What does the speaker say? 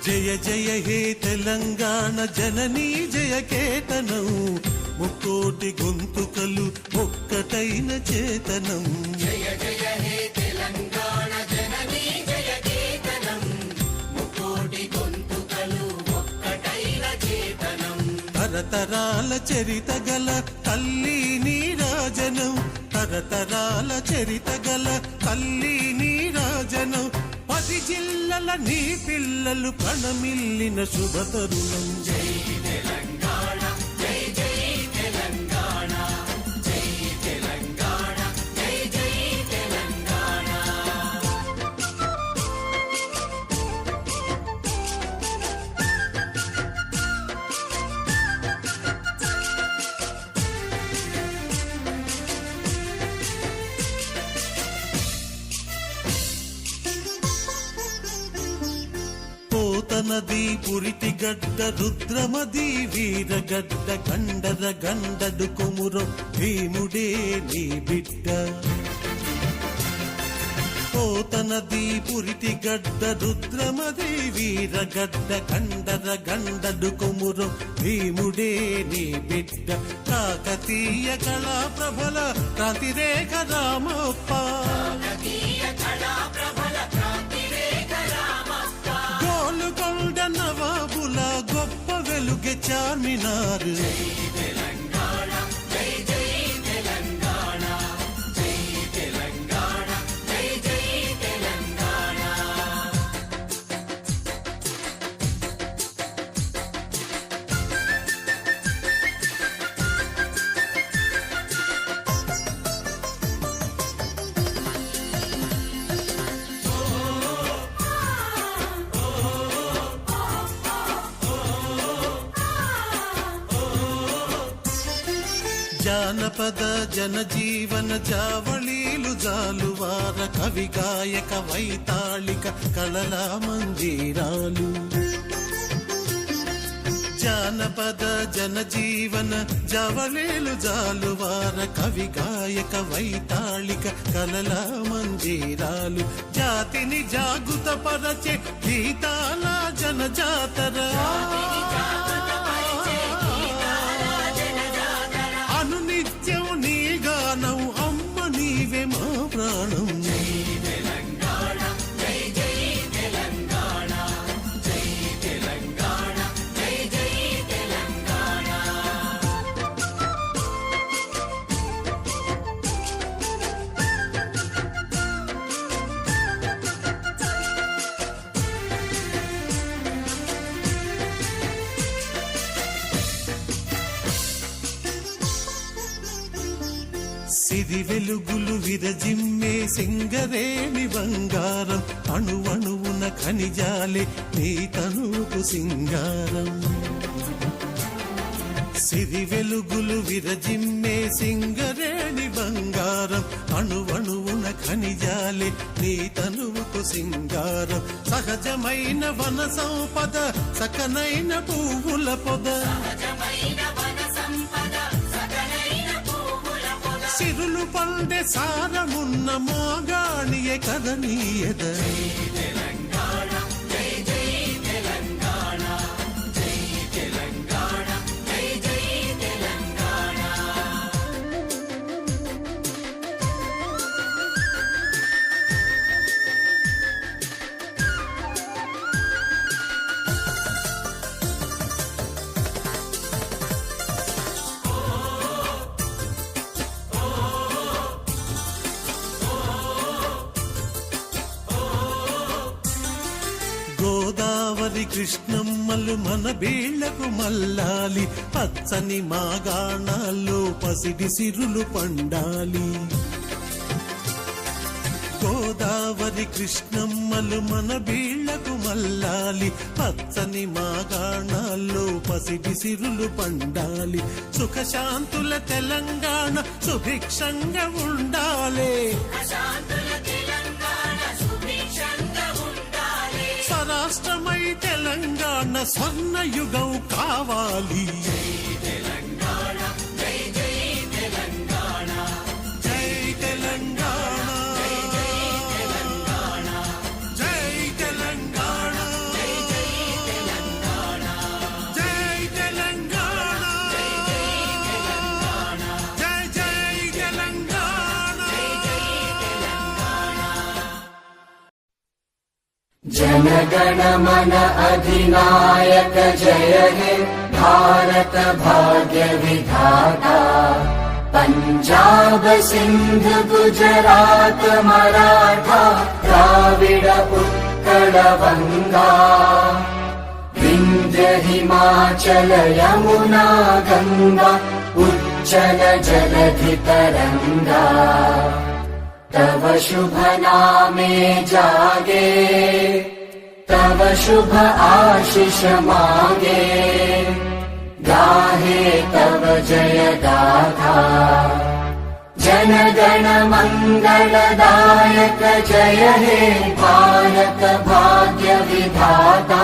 జయ జయ హే తెలంగాణ జననీ జయ కేతనం, ముక్కోటి గొంతుకలు ఒక్కటైన చేతనం. జయ జయ హే తెలంగాణ జననీ జయ కేతనం, ముక్కోటి గొంతుకలు ఒక్కటైన చేతనం. తరతరాల చరిత గల తల్లి నీరాజనం, తరతరాల చరిత గల తల్లి నీరాజనం. 10 జిల్లల నీ పిల్లలు ప్రణమిల్లిన శుభతరుణం. జై తెలంగాణ జై జై తెలంగాణ, జై తెలంగాణ జై జై తెలంగాణ. పోతనది పురిటి గడ్డ రుద్రమది వీరగడ్డ, గండర గండడు కొమురం భీముడే నీ బిడ్డ. పోతనది పురిటి గడ్డ రుద్రమది వీరగడ్డ, గండర గండడు కొమురం భీముడే నీ బిడ్డ. కాకతీయ కళా ప్రభల క్రాంతిరేఖ రామప్ప, గోలుకొండ నవాబుల గొప్ప వెలుగె చార్మినార్. జై తెలంగాణ జై జై తెలంగాణ, జై తెలంగాణ జై జై తెలంగాణ. జానపద జనజీవన జావళీలు జాలువార, కవి గాయక వైతాళిక కళల మంజీరాలు. జానపద జనజీవన జావళీలు జాలువార, కవి గాయక వైతాళిక కళల మంజీరాలు. జాతిని జాగృత పరచే గీతాల జనజాతర, అనునిత్యం నీ గానం అమ్మ నీవే మా ప్రాణం. జై తెలంగాణ జై జై తెలంగాణ, జై తెలంగాణ జై జై తెలంగాణ. సిరి వెలుగులు విరజిమ్మే సింగరేణి బంగారం, అణువణువున ఖనిజాలే నీ తనుకు సింగారం. సిరి వెలుగులు విరజిమ్మే సింగరేణి బంగారం, అణువణువున ఖనిజాలే నీ తనుకు సింగారం. సహజమైన వన సంపద సకనైన పువ్వుల పొద, సిరులు పండే సారమున్న మోగాణియే కదనీయద. తెలంగాణ జై జై తెలంగాణ, జై తెలంగాణ జై జై తెలంగాణ. గోదావరి కృష్ణమ్మలు మన బీళ్లకు మల్లాలి, పచ్చని మాగాణాల్లో పసిడి సిరులు పండాలి. గోదావరి కృష్ణమ్మలు మన బీళ్లకు మల్లాలి, పచ్చని మాగాణాల్లో పసిడి సిరులు పండాలి. సుఖశాంతుల తెలంగాణ సుభిక్షంగా ఉండాలి, స్వరాష్ట్రమై తెలంగాణ స్వర్ణయుగం కావాలి. జై తెలంగాణ జై జై తెలంగాణ, జై తెలంగాణ జై తెలంగాణ జై जनगण मन अधिनायक जय हे भारत भाग्य विधाता। पंजाब सिंध गुजरात मराठा द्राविड उत्कल बंगा। विंध्य हिमाचल यमुना गंगा उच्चल जलधि तरंगा। तव शुभ नामे जागे तव शुभ आशीष मागे। गाहे तव जय गाथा जनगण मंगलदायक जय हे भारत भाग्य विधाता।